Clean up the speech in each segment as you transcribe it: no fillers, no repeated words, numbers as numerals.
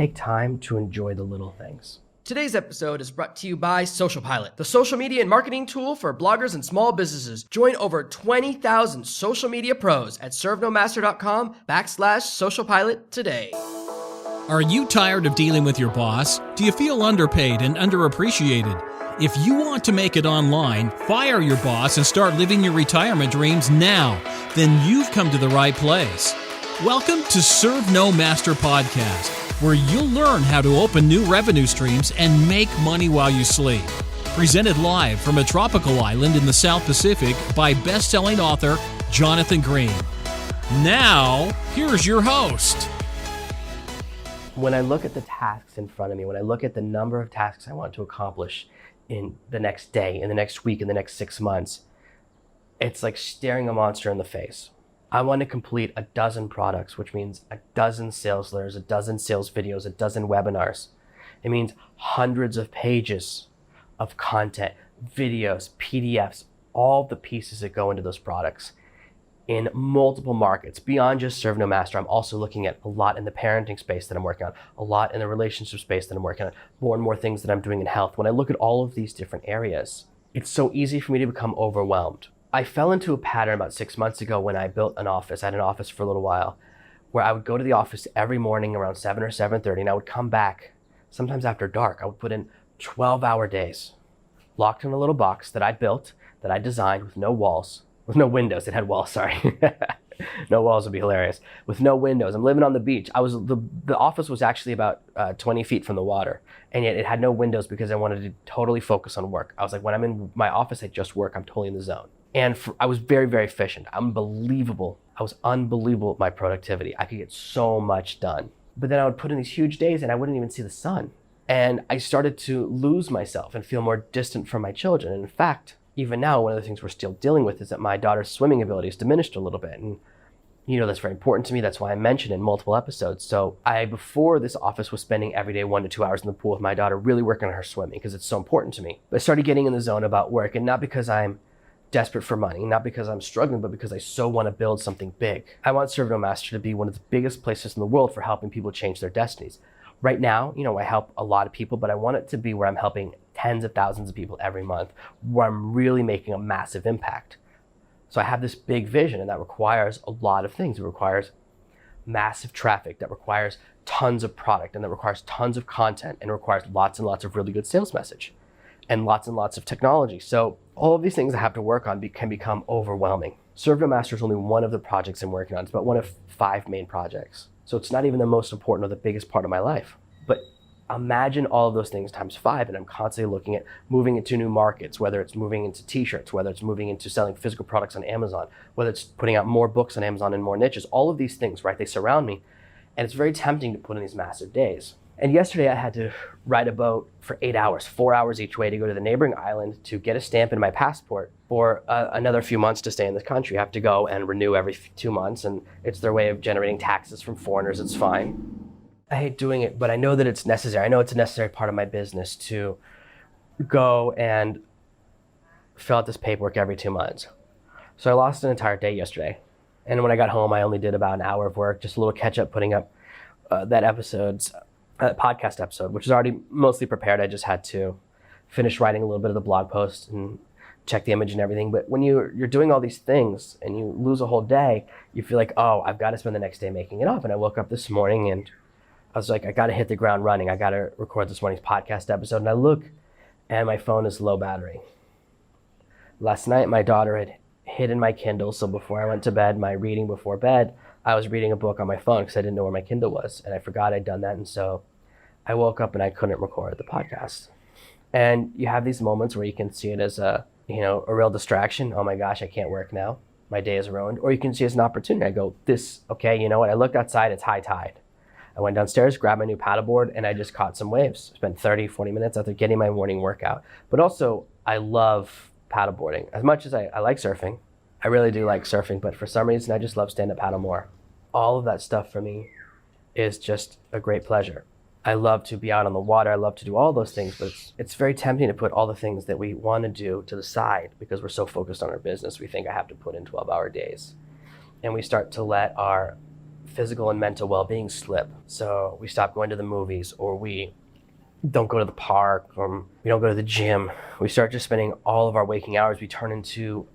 take time to enjoy the little things. Today's episode is brought to you by Social Pilot, the social media and marketing tool for bloggers and small businesses. Join over 20,000 social media pros at servenomaster.com/socialpilot today. Are you tired of dealing with your boss? Do you feel underpaid and underappreciated? If you want to make it online, fire your boss and start living your retirement dreams now, then you've come to the right place. Welcome to Serve No Master Podcast, where you'll learn how to open new revenue streams and make money while you sleep. Presented live from a tropical island in the South Pacific by best-selling author Jonathan Green. Now, here's your host. When I look at the tasks in front of me, when I look at the number of tasks I want to accomplish in the next day, in the next week, in the next 6 months, it's like staring a monster in the face. I want to complete a dozen products, which means a dozen sales letters, a dozen sales videos, a dozen webinars. It means hundreds of pages of content, videos, PDFs, all the pieces that go into those products in multiple markets. Beyond just Serve No Master, I'm also looking at a lot in the parenting space that I'm working on, a lot in the relationship space that I'm working on, more and more things that I'm doing in health. When I look at all of these different areas, it's so easy for me to become overwhelmed. I fell into a pattern about 6 months ago when I built an office. I had an office for a little while where I would go to the office every morning around 7 or 7:30, and I would come back sometimes after dark. I would put in 12-hour days, locked in a little box that I built, that I designed with no walls, with no windows. It had walls, sorry. No walls would be hilarious. With no windows. I'm living on the beach. The office was actually about 20 feet from the water, and yet it had no windows because I wanted to totally focus on work. I was like, when I'm in my office, I just work. I'm totally in the zone. And I was very, very efficient. Unbelievable. I was unbelievable at my productivity. I could get so much done. But then I would put in these huge days and I wouldn't even see the sun. And I started to lose myself and feel more distant from my children. And in fact, even now, one of the things we're still dealing with is that my daughter's swimming ability has diminished a little bit. And that's very important to me. That's why I mentioned it in multiple episodes. So before this office, was spending every day 1 to 2 hours in the pool with my daughter, really working on her swimming because it's so important to me. But I started getting in the zone about work, and not because I'm desperate for money, not because I'm struggling, but because I so want to build something big. I want Serve No Master to be one of the biggest places in the world for helping people change their destinies. Right now, I help a lot of people, but I want it to be where I'm helping tens of thousands of people every month, where I'm really making a massive impact. So I have this big vision, and that requires a lot of things. It requires massive traffic, that requires tons of product, and that requires tons of content, and it requires lots and lots of really good sales message, and lots of technology. So all of these things I have to work on can become overwhelming. Serve No Master is only one of the projects I'm working on. It's about one of 5 main projects. So it's not even the most important or the biggest part of my life. But imagine all of those things times 5, and I'm constantly looking at moving into new markets, whether it's moving into t-shirts, whether it's moving into selling physical products on Amazon, whether it's putting out more books on Amazon and more niches. All of these things, right, they surround me. And it's very tempting to put in these massive days. And yesterday I had to ride a boat for 8 hours, 4 hours each way, to go to the neighboring island to get a stamp in my passport for another few months to stay in this country. I have to go and renew every 2 months, and it's their way of generating taxes from foreigners. It's fine. I hate doing it, but I know that it's necessary. I know it's a necessary part of my business to go and fill out this paperwork every 2 months. So I lost an entire day yesterday. And when I got home, I only did about an hour of work, just a little catch up, putting up that podcast episode, which is already mostly prepared. I just had to finish writing a little bit of the blog post and check the image and everything. But when you're doing all these things and you lose a whole day, you feel like, oh, I've got to spend the next day making it up. And I woke up this morning and I was like, I got to hit the ground running. I got to record this morning's podcast episode. And I look and my phone is low battery. Last night, my daughter had hidden my Kindle. So before I went to bed, my reading before bed, I was reading a book on my phone because I didn't know where my Kindle was. And I forgot I'd done that. And so I woke up and I couldn't record the podcast. And you have these moments where you can see it as a real distraction. Oh my gosh, I can't work now. My day is ruined. Or you can see it as an opportunity. I go, okay, you know what? I looked outside, it's high tide. I went downstairs, grabbed my new paddleboard, and I just caught some waves. Spent 30, 40 minutes out there getting my morning workout. But also, I love paddleboarding. As much as I like surfing, I really do like surfing, but for some reason, I just love stand-up paddle more. All of that stuff for me is just a great pleasure. I love to be out on the water. I love to do all those things, but it's very tempting to put all the things that we want to do to the side because we're so focused on our business. We think I have to put in 12-hour days. And we start to let our physical and mental well-being slip. So we stop going to the movies, or we don't go to the park, or we don't go to the gym. We start just spending all of our waking hours, we turn into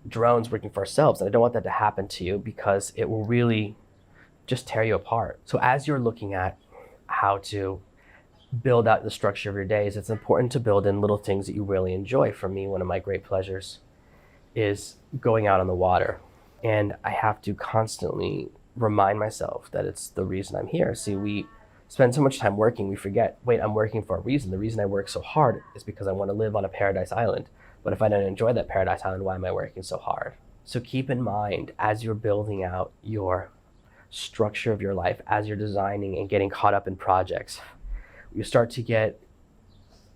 drones working for ourselves. And I don't want that to happen to you, because it will really just tear you apart. So as you're looking at how to build out the structure of your days, it's important to build in little things that you really enjoy. For me, one of my great pleasures is going out on the water. And I have to constantly remind myself that it's the reason I'm here. See, we spend so much time working, we forget, wait, I'm working for a reason. The reason I work so hard is because I want to live on a paradise island. But if I don't enjoy that paradise island, why am I working so hard? So keep in mind, as you're building out your structure of your life, as you're designing and getting caught up in projects, you start to get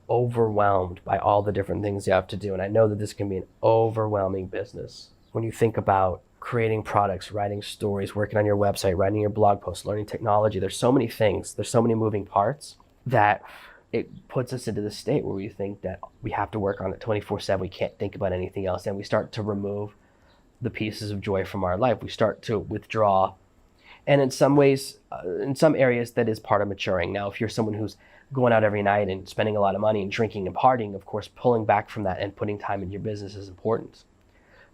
overwhelmed by all the different things you have to do. And I know that this can be an overwhelming business. When you think about creating products, writing stories, working on your website, writing your blog posts, learning technology, there's so many things, there's so many moving parts that it puts us into the state where we think that we have to work on it 24/7. We can't think about anything else. And we start to remove the pieces of joy from our life. We start to withdraw. And in some ways, in some areas, that is part of maturing. Now, if you're someone who's going out every night and spending a lot of money and drinking and partying, of course, pulling back from that and putting time in your business is important.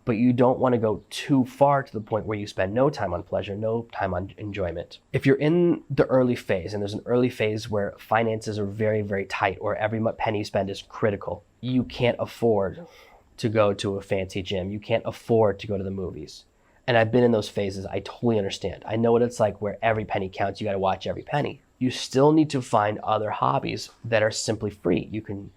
But you don't want to go too far to the point where you spend no time on pleasure, no time on enjoyment. If you're in the early phase, and there's an early phase where finances are very, very tight, or every penny you spend is critical, you can't afford to go to a fancy gym. You can't afford to go to the movies. And I've been in those phases. I totally understand. I know what it's like, where every penny counts. You got to watch every penny. You still need to find other hobbies that are simply free. You can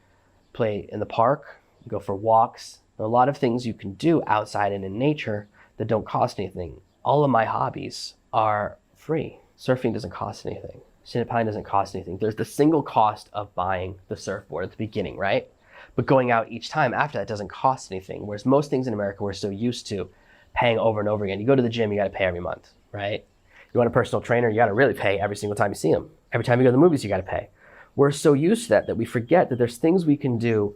play in the park, go for walks. There are a lot of things you can do outside and in nature that don't cost anything. All of my hobbies are free. Surfing doesn't cost anything. Paddling doesn't cost anything. There's the single cost of buying the surfboard at the beginning, right? But going out each time after that doesn't cost anything. Whereas most things in America we're so used to paying over and over again. You go to the gym, you got to pay every month, right? You want a personal trainer, you got to really pay every single time you see them. Every time you go to the movies, you got to pay. We're so used to that we forget that there's things we can do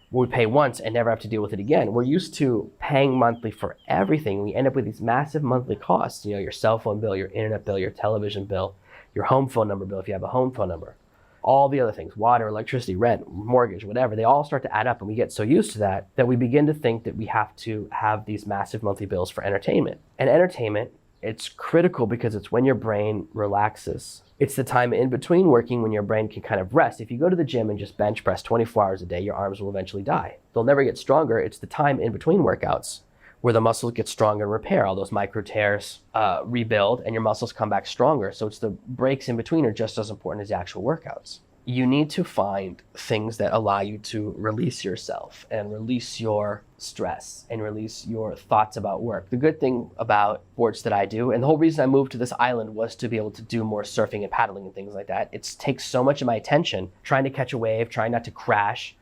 where we pay once and never have to deal with it again. We're used to paying monthly for everything. We end up with these massive monthly costs. You know, your cell phone bill, your internet bill, your television bill, your home phone number bill if you have a home phone number. All the other things, water, electricity, rent, mortgage, whatever, they all start to add up, and we get so used to that we begin to think that we have to have these massive monthly bills for entertainment. And entertainment, it's critical because it's when your brain relaxes. It's the time in between working when your brain can kind of rest. If you go to the gym and just bench press 24 hours a day, your arms will eventually die. They'll never get stronger. It's the time in between workouts where the muscles get stronger and repair. All those micro tears rebuild, and your muscles come back stronger. So it's the breaks in between are just as important as the actual workouts. You need to find things that allow you to release yourself and release your stress and release your thoughts about work. The good thing about sports that I do, and the whole reason I moved to this island was to be able to do more surfing and paddling and things like that. It takes so much of my attention trying to catch a wave, trying not to crash,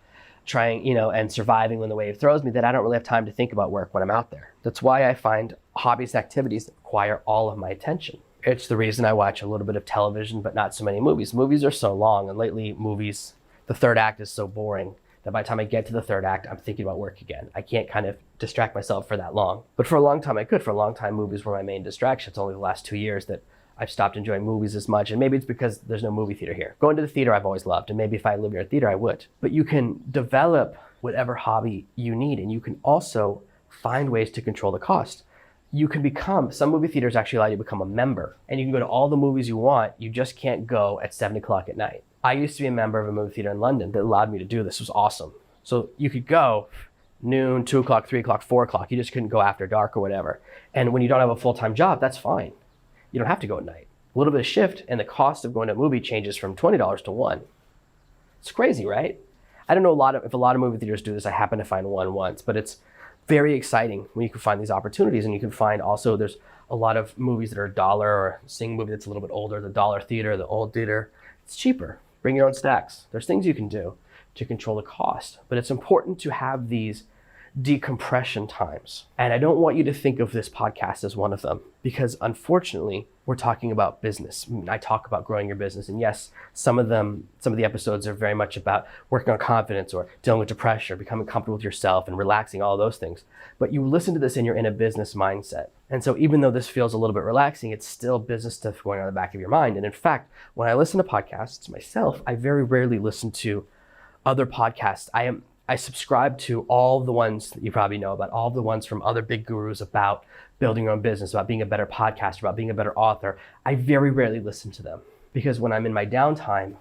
and surviving when the wave throws me, that I don't really have time to think about work when I'm out there. That's why I find hobbies and activities that require all of my attention. It's the reason I watch a little bit of television, but not so many movies. Movies are so long, and lately movies, the third act is so boring that by the time I get to the third act, I'm thinking about work again. I can't kind of distract myself for that long. But for a long time, I could. For a long time, movies were my main distraction. It's only the last 2 years that I've stopped enjoying movies as much. And maybe it's because there's no movie theater here. Going to the theater, I've always loved. And maybe if I lived near a theater, I would. But you can develop whatever hobby you need. And you can also find ways to control the cost. You can some movie theaters actually allow you to become a member. And you can go to all the movies you want. You just can't go at 7 o'clock at night. I used to be a member of a movie theater in London that allowed me to do this. It was awesome. So you could go noon, 2 o'clock, 3 o'clock, 4 o'clock. You just couldn't go after dark or whatever. And when you don't have a full-time job, that's fine. You don't have to go at night. A little bit of shift and the cost of going to a movie changes from $20 to $1. It's crazy, right? I don't know if a lot of movie theaters do this. I happen to find one once, but it's very exciting when you can find these opportunities. And you can find also there's a lot of movies that are $1, or seeing a movie that's a little bit older, the dollar theater, the old theater. It's cheaper. Bring your own stacks. There's things you can do to control the cost. But it's important to have these decompression times. And I don't want you to think of this podcast as one of them, because unfortunately, we're talking about business. I talk about growing your business. And yes, some of the episodes are very much about working on confidence or dealing with depression or becoming comfortable with yourself and relaxing, all those things. But you listen to this and you're in a business mindset. And so even though this feels a little bit relaxing, it's still business stuff going on in the back of your mind. And in fact, when I listen to podcasts myself, I very rarely listen to other podcasts. I subscribe to all the ones that you probably know about, all the ones from other big gurus about building your own business, about being a better podcaster, about being a better author. I very rarely listen to them because when I'm in my downtime,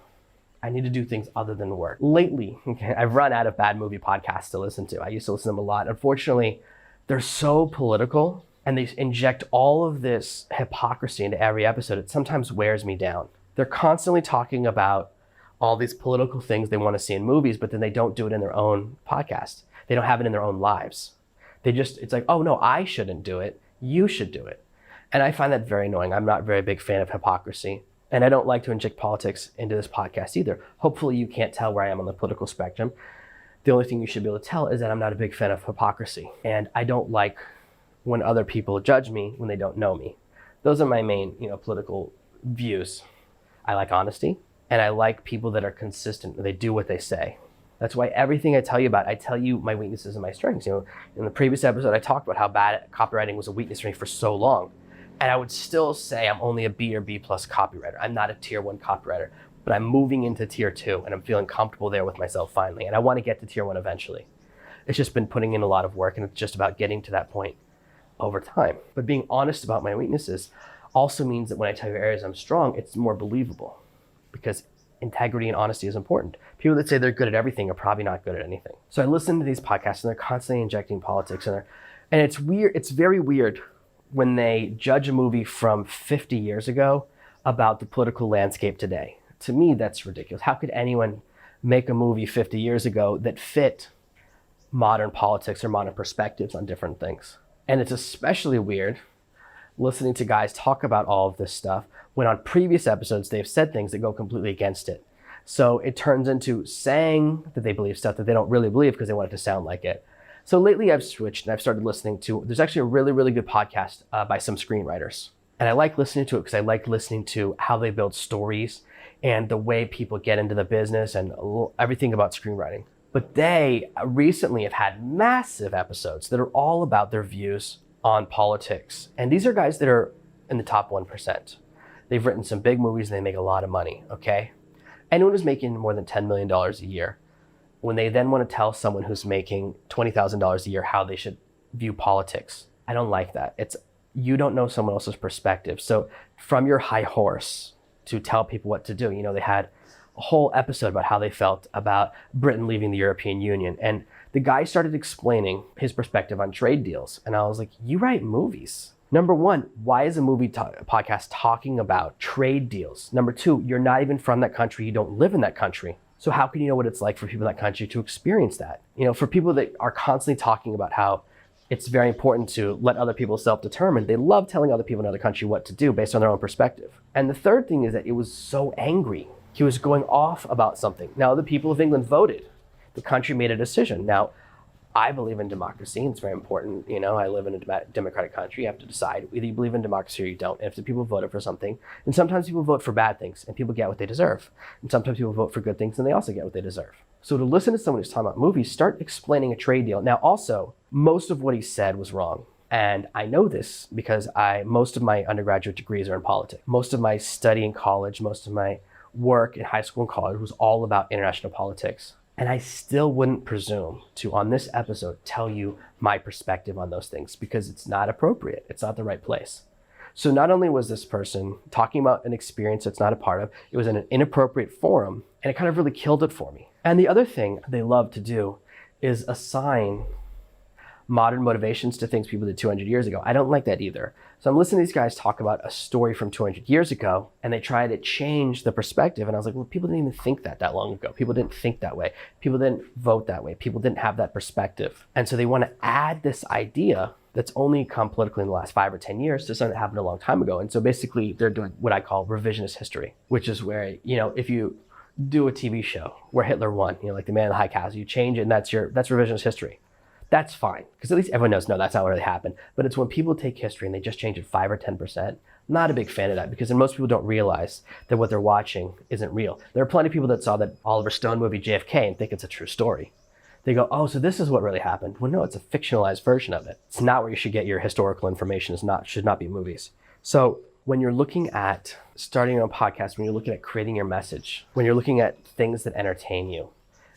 I need to do things other than work. Lately, I've run out of bad movie podcasts to listen to. I used to listen to them a lot. Unfortunately, they're so political and they inject all of this hypocrisy into every episode. It sometimes wears me down. They're constantly talking about all these political things they want to see in movies, but then they don't do it in their own podcast. They don't have it in their own lives. It's like, oh no, I shouldn't do it. You should do it. And I find that very annoying. I'm not a very big fan of hypocrisy. And I don't like to inject politics into this podcast either. Hopefully you can't tell where I am on the political spectrum. The only thing you should be able to tell is that I'm not a big fan of hypocrisy. And I don't like when other people judge me when they don't know me. Those are my main, political views. I like honesty. And I like people that are consistent. They do what they say. That's why everything I tell you about, I tell you my weaknesses and my strengths. In the previous episode, I talked about how bad copywriting was a weakness for me for so long. And I would still say I'm only a B or B plus copywriter. I'm not a tier 1 copywriter, but I'm moving into tier 2 and I'm feeling comfortable there with myself finally. And I want to get to tier 1 eventually. It's just been putting in a lot of work and it's just about getting to that point over time. But being honest about my weaknesses also means that when I tell you areas I'm strong, it's more believable because integrity and honesty is important. People that say they're good at everything are probably not good at anything. So I listen to these podcasts and they're constantly injecting politics in there. And it's weird. It's very weird when they judge a movie from 50 years ago about the political landscape today. To me, that's ridiculous. How could anyone make a movie 50 years ago that fit modern politics or modern perspectives on different things? And it's especially weird listening to guys talk about all of this stuff when on previous episodes they've said things that go completely against it. So it turns into saying that they believe stuff that they don't really believe because they want it to sound like it. So lately I've switched and I've started listening to, there's actually a really, really good podcast by some screenwriters. And I like listening to it because I like listening to how they build stories and the way people get into the business and everything about screenwriting. But they recently have had massive episodes that are all about their views on politics. And these are guys that are in the top 1%. They've written some big movies and they make a lot of money, okay? Anyone who's making more than $10 million a year, when they then want to tell someone who's making $20,000 a year how they should view politics, I don't like that. You don't know someone else's perspective. So from your high horse to tell people what to do, they had a whole episode about how they felt about Britain leaving the European Union. And the guy started explaining his perspective on trade deals. And I was like, you write movies. Number one, why is a movie podcast talking about trade deals? Number two, you're not even from that country. You don't live in that country. So how can you know what it's like for people in that country to experience that? For people that are constantly talking about how it's very important to let other people self-determine, they love telling other people in another country what to do based on their own perspective. And the third thing is that it was so angry. He was going off about something. Now, the people of England voted. The country made a decision. Now, I believe in democracy, and it's very important. I live in a democratic country. You have to decide either you believe in democracy or you don't. And if the people voted for something, and sometimes people vote for bad things, and people get what they deserve. And sometimes people vote for good things, and they also get what they deserve. So to listen to someone who's talking about movies, start explaining a trade deal. Now, also, most of what he said was wrong. And I know this because most of my undergraduate degrees are in politics. Most of my study in college, most of my work in high school and college was all about international politics. And I still wouldn't presume to, on this episode, tell you my perspective on those things because it's not appropriate. It's not the right place. So not only was this person talking about an experience that's not a part of, it was in an inappropriate forum, and it kind of really killed it for me. And the other thing they love to do is assign modern motivations to things people did 200 years ago. I don't like that either. So I'm listening to these guys talk about a story from 200 years ago, and they try to change the perspective. And I was like, well, people didn't even think that long ago. People didn't think that way. People didn't vote that way. People didn't have that perspective. And so they want to add this idea that's only come politically in the last 5 or 10 years to something that happened a long time ago. And so basically they're doing what I call revisionist history, which is where, if you do a TV show where Hitler won, like The Man in the High Castle, you change it and that's revisionist history. That's fine, because at least everyone knows, no, that's not what really happened. But it's when people take history and they just change it 5 or 10%. I'm not a big fan of that, because then most people don't realize that what they're watching isn't real. There are plenty of people that saw that Oliver Stone movie JFK and think it's a true story. They go, oh, so this is what really happened. Well, no, it's a fictionalized version of it. It's not where you should get your historical information. Should not be movies. So when you're looking at starting a podcast, when you're looking at creating your message, when you're looking at things that entertain you,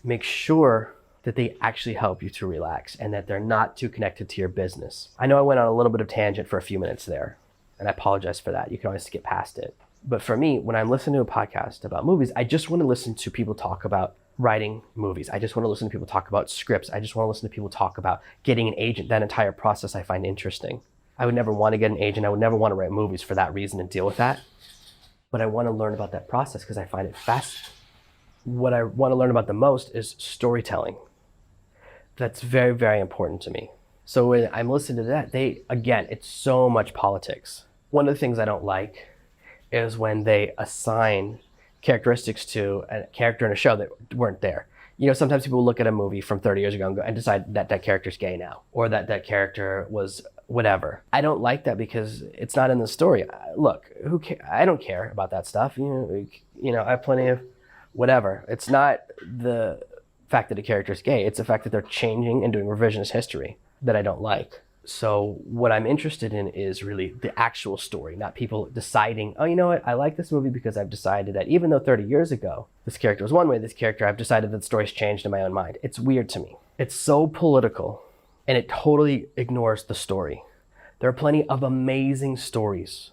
make sure that they actually help you to relax and that they're not too connected to your business. I know I went on a little bit of tangent for a few minutes there, and I apologize for that. You can always skip past it. But for me, when I'm listening to a podcast about movies, I just want to listen to people talk about writing movies. I just want to listen to people talk about scripts. I just want to listen to people talk about getting an agent. That entire process I find interesting. I would never want to get an agent. I would never want to write movies for that reason and deal with that. But I want to learn about that process because I find it fascinating. What I want to learn about the most is storytelling. That's very, very important to me. So when I'm listening to that, it's so much politics. One of the things I don't like is when they assign characteristics to a character in a show that weren't there. You know, sometimes people look at a movie from 30 years ago and decide that that character's gay now, or that that character was whatever. I don't like that because it's not in the story. Look, I don't care about that stuff. You know, I have plenty of whatever. It's not the fact that a character's gay. It's the fact that they're changing and doing revisionist history that I don't like. So what I'm interested in is really the actual story, not people deciding, oh, you know what, I like this movie because I've decided that even though 30 years ago this character was one way, this character, I've decided that the story's changed in my own mind. It's weird to me. It's so political and it totally ignores the story. There are plenty of amazing stories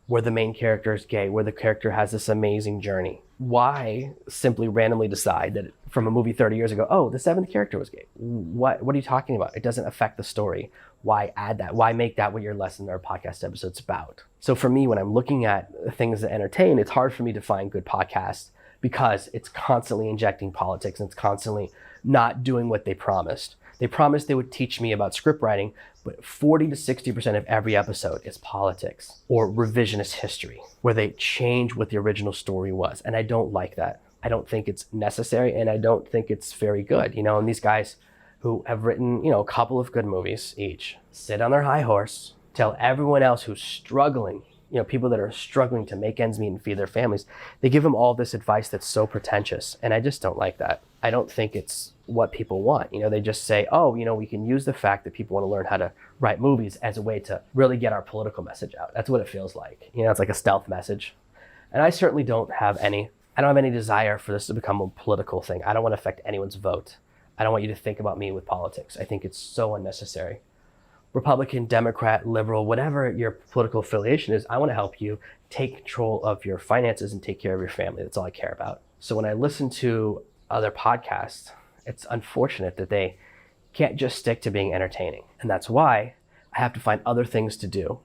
where the main character is gay, where the character has this amazing journey. Why simply randomly decide that from a movie 30 years ago, oh, the 7th character was gay? What are you talking about? It doesn't affect the story. Why add that? Why make that what your lesson or podcast episode's about? So for me, when I'm looking at things that entertain, it's hard for me to find good podcasts because it's constantly injecting politics and it's constantly not doing what they promised. They promised they would teach me about script writing, but 40 to 60% of every episode is politics or revisionist history, where they change what the original story was. And I don't like that. I don't think it's necessary, and I don't think it's very good. You know, and these guys who have written, a couple of good movies each, sit on their high horse, tell everyone else who's struggling, people that are struggling to make ends meet and feed their families, they give them all this advice that's so pretentious. And I just don't like that. I don't think it's what people want. They just say, oh, we can use the fact that people want to learn how to write movies as a way to really get our political message out. That's what it feels like. It's like a stealth message. And I certainly don't have any desire for this to become a political thing. I don't want to affect anyone's vote. I don't want you to think about me with politics. I think it's so unnecessary. Republican, Democrat, liberal, whatever your political affiliation is, I want to help you take control of your finances and take care of your family. That's all I care about. So when I listen to other podcasts, it's unfortunate that they can't just stick to being entertaining. And that's why I have to find other things to do.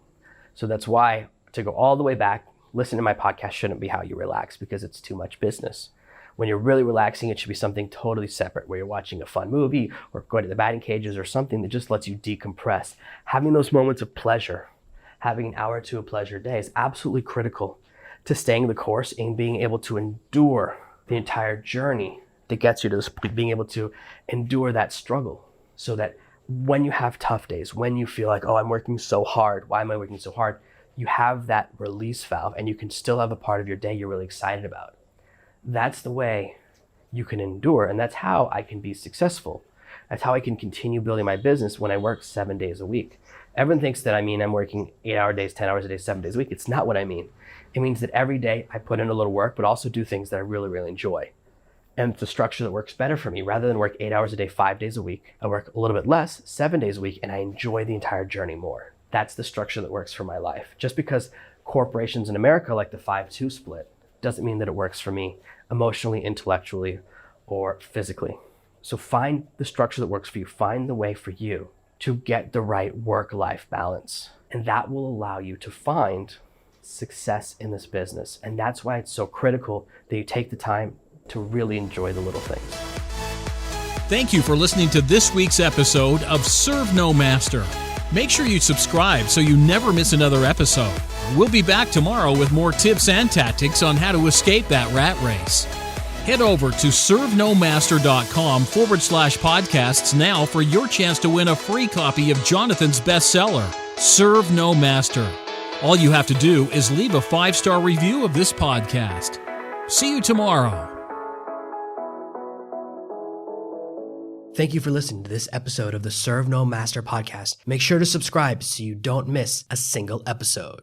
So that's why to go all the way back, listening to my podcast shouldn't be how you relax because it's too much business. When you're really relaxing, it should be something totally separate, where you're watching a fun movie or going to the batting cages or something that just lets you decompress. Having those moments of pleasure, having an hour or two of pleasure a day is absolutely critical to staying the course and being able to endure the entire journey that gets you to this point, being able to endure that struggle so that when you have tough days, when you feel like, oh, I'm working so hard, why am I working so hard? You have that release valve and you can still have a part of your day you're really excited about. That's the way you can endure, and that's how I can be successful. That's how I can continue building my business when I work 7 days a week. Everyone thinks that I'm working 8-hour days, 10 hours a day, 7 days a week. It's not what I mean. It means that every day I put in a little work, but also do things that I really, really enjoy. And it's a structure that works better for me. Rather than work 8 hours a day, 5 days a week, I work a little bit less, 7 days a week, and I enjoy the entire journey more. That's the structure that works for my life. Just because corporations in America like the 5-2 split doesn't mean that it works for me emotionally, intellectually, or physically. So find the structure that works for you. Find the way for you to get the right work-life balance. And that will allow you to find success in this business. And that's why it's so critical that you take the time to really enjoy the little things. Thank you for listening to this week's episode of Serve No Master. Make sure you subscribe so you never miss another episode. We'll be back tomorrow with more tips and tactics on how to escape that rat race. Head over to servenomaster.com/podcasts now for your chance to win a free copy of Jonathan's bestseller, Serve No Master. All you have to do is leave a 5-star review of this podcast. See you tomorrow. Thank you for listening to this episode of the Serve No Master podcast. Make sure to subscribe so you don't miss a single episode.